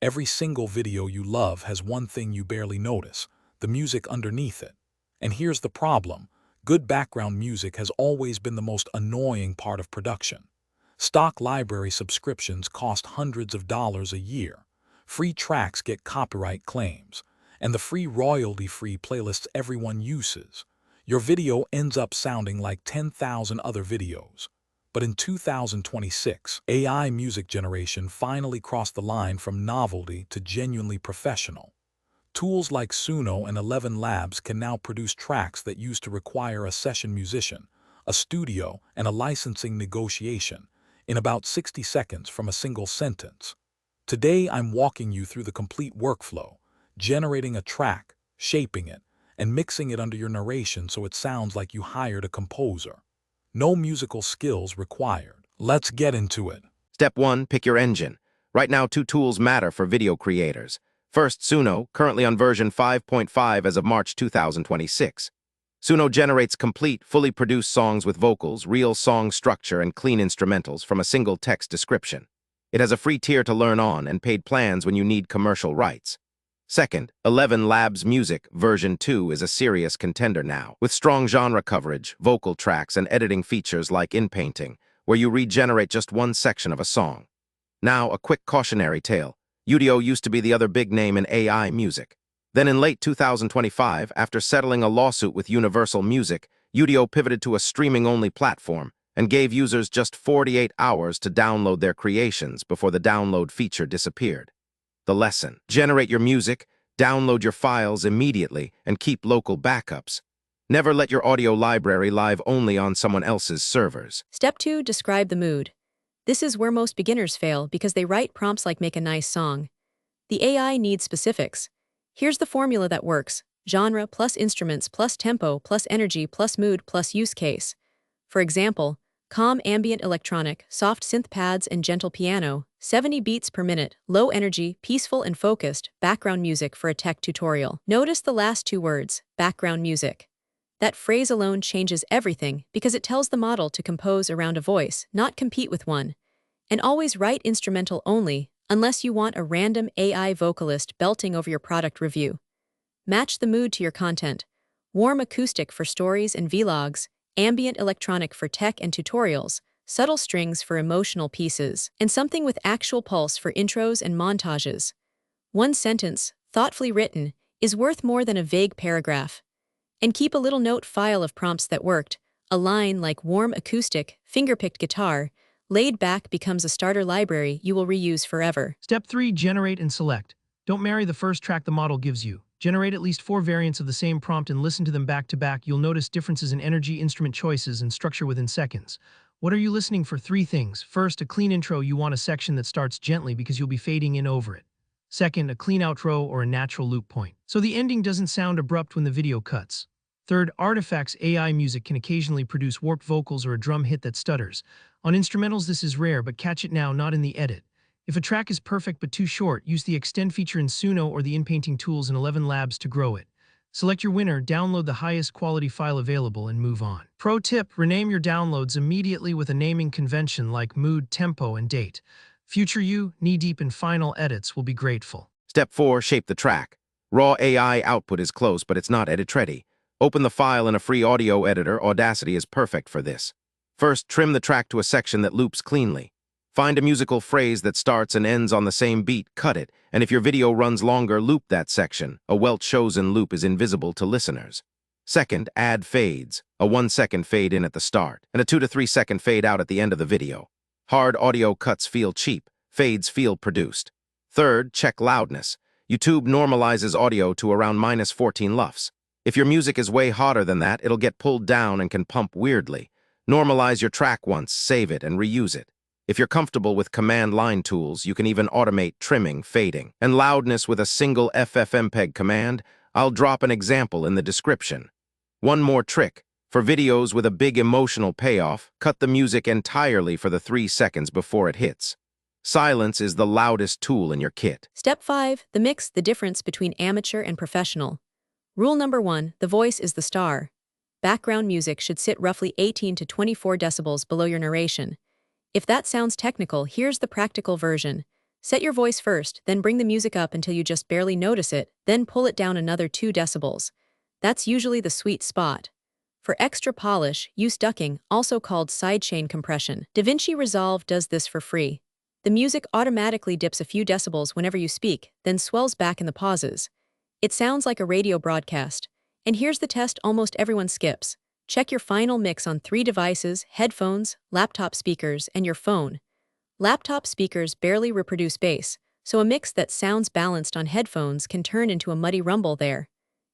Every single video you love has one thing you barely notice: the music underneath it. And here's the problem: good background music has always been the most annoying part of production. Stock library subscriptions cost hundreds of dollars a year. Free tracks get copyright claims, and the free royalty-free playlists everyone uses. Your video ends up sounding like 10,000 other videos. But in 2026, AI music generation finally crossed the line from novelty to genuinely professional. Tools like Suno and 11 Labs can now produce tracks that used to require a session musician, a studio, and a licensing negotiation in about 60 seconds from a single sentence. Today, I'm walking you through the complete workflow, generating a track, shaping it, and mixing it under your narration so it sounds like you hired a composer. No musical skills required. Let's get into it. Step 1. Pick your engine. Right now, two tools matter for video creators. First, Suno, currently on version 5.5 as of March 2026. Suno generates complete, fully produced songs with vocals, real song structure, and clean instrumentals from a single text description. It has a free tier to learn on and paid plans when you need commercial rights. Second, 11 Labs Music version 2 is a serious contender now, with strong genre coverage, vocal tracks, and editing features like inpainting, where you regenerate just one section of a song. Now, a quick cautionary tale. Udio used to be the other big name in AI music. Then in late 2025, after settling a lawsuit with Universal Music, Udio pivoted to a streaming-only platform and gave users just 48 hours to download their creations before the download feature disappeared. The lesson: generate your music, download your files immediately, and keep local backups. Never let your audio library live only on someone else's servers. Step 2. Describe the mood. This is where most beginners fail because they write prompts like "make a nice song." The AI needs specifics. Here's the formula that works: genre plus instruments plus tempo plus energy plus mood plus use case. For example, calm ambient electronic, soft synth pads and gentle piano, 70 beats per minute, low energy, peaceful and focused, background music for a tech tutorial. Notice the last two words, background music. That phrase alone changes everything because it tells the model to compose around a voice, not compete with one. And always write instrumental only, unless you want a random AI vocalist belting over your product review. Match the mood to your content. Warm acoustic for stories and vlogs, ambient electronic for tech and tutorials, subtle strings for emotional pieces, and something with actual pulse for intros and montages. One sentence, thoughtfully written, is worth more than a vague paragraph. And keep a little note file of prompts that worked. A line like warm acoustic, finger-picked guitar, laid back becomes a starter library you will reuse forever. Step 3. Generate and select. Don't marry the first track the model gives you. Generate at least 4 variants of the same prompt and listen to them back to back. You'll notice differences in energy, instrument choices, and structure within seconds. What are you listening for? 3 things. First, a clean intro. You want a section that starts gently because you'll be fading in over it. Second, a clean outro or a natural loop point, so the ending doesn't sound abrupt when the video cuts. Third, artifacts. AI music can occasionally produce warped vocals or a drum hit that stutters. On instrumentals, this is rare, but catch it now, not in the edit. If a track is perfect but too short, use the Extend feature in Suno or the inpainting tools in 11 Labs to grow it. Select your winner, download the highest quality file available, and move on. Pro tip: rename your downloads immediately with a naming convention like mood, tempo, and date. Future you, knee-deep in final edits, will be grateful. Step 4. Shape the track. Raw AI output is close, but it's not edit-ready. Open the file in a free audio editor. Audacity is perfect for this. First, trim the track to a section that loops cleanly. Find a musical phrase that starts and ends on the same beat, cut it, and if your video runs longer, loop that section. A well-chosen loop is invisible to listeners. Second, add fades. A 1-second fade in at the start, and a 2 to 3 second fade out at the end of the video. Hard audio cuts feel cheap, fades feel produced. Third, check loudness. YouTube normalizes audio to around -14 LUFS. If your music is way hotter than that, it'll get pulled down and can pump weirdly. Normalize your track once, save it, and reuse it. If you're comfortable with command line tools, you can even automate trimming, fading, and loudness with a single FFmpeg command. I'll drop an example in the description. One more trick. For videos with a big emotional payoff, cut the music entirely for the 3 seconds before it hits. Silence is the loudest tool in your kit. Step 5. The mix, the difference between amateur and professional. Rule number 1. The voice is the star. Background music should sit roughly 18 to 24 decibels below your narration. If that sounds technical, here's the practical version. Set your voice first, then bring the music up until you just barely notice it, then pull it down another 2 decibels. That's usually the sweet spot. For extra polish, use ducking, also called sidechain compression. DaVinci Resolve does this for free. The music automatically dips a few decibels whenever you speak, then swells back in the pauses. It sounds like a radio broadcast. And here's the test almost everyone skips. Check your final mix on 3 devices: headphones, laptop speakers, and your phone. Laptop speakers barely reproduce bass, so a mix that sounds balanced on headphones can turn into a muddy rumble there.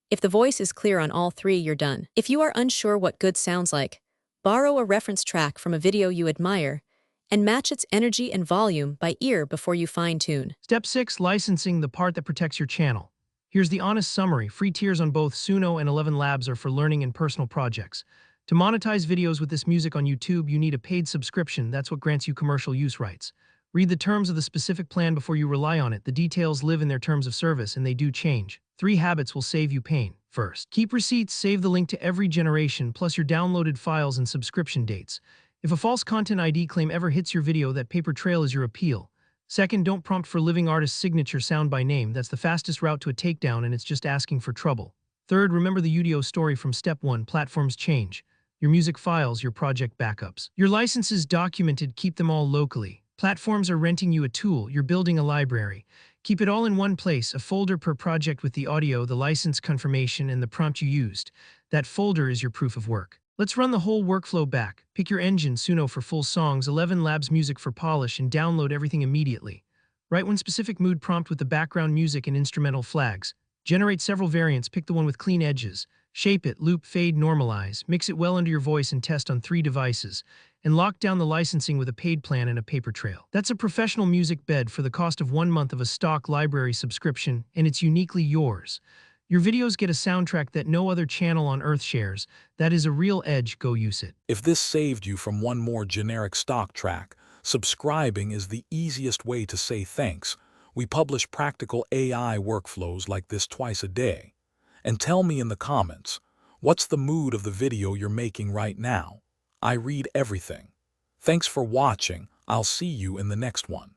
If the voice is clear on all 3, you're done. If you are unsure what good sounds like, borrow a reference track from a video you admire and match its energy and volume by ear before you fine-tune. Step 6. Licensing, the part that protects your channel. Here's the honest summary. Free tiers on both Suno and 11 Labs are for learning and personal projects. To monetize videos with this music on YouTube, you need a paid subscription. That's what grants you commercial use rights. Read the terms of the specific plan before you rely on it. The details live in their terms of service, and they do change. 3 habits will save you pain. First, keep receipts. Save the link to every generation, plus your downloaded files and subscription dates. If a false content ID claim ever hits your video, that paper trail is your appeal. Second, don't prompt for living artist's signature sound by name. That's the fastest route to a takedown, and it's just asking for trouble. Third, remember the UDO story from step 1. Platforms change. Your music files, your project backups. Your licenses documented, keep them all locally. Platforms are renting you a tool, you're building a library. Keep it all in one place, a folder per project with the audio, the license confirmation, and the prompt you used. That folder is your proof of work. Let's run the whole workflow back. Pick your engine, Suno for full songs, 11 Labs Music for polish, and download everything immediately. Write one specific mood prompt with the background music and instrumental flags. Generate several variants, pick the one with clean edges. Shape it, loop, fade, normalize. Mix it well under your voice and test on 3 devices. And lock down the licensing with a paid plan and a paper trail. That's a professional music bed for the cost of 1 month of a stock library subscription, and it's uniquely yours. Your videos get a soundtrack that no other channel on earth shares. That is a real edge. Go use it. If this saved you from one more generic stock track, subscribing is the easiest way to say thanks. We publish practical AI workflows like this twice a day. And tell me in the comments, what's the mood of the video you're making right now? I read everything. Thanks for watching. I'll see you in the next one.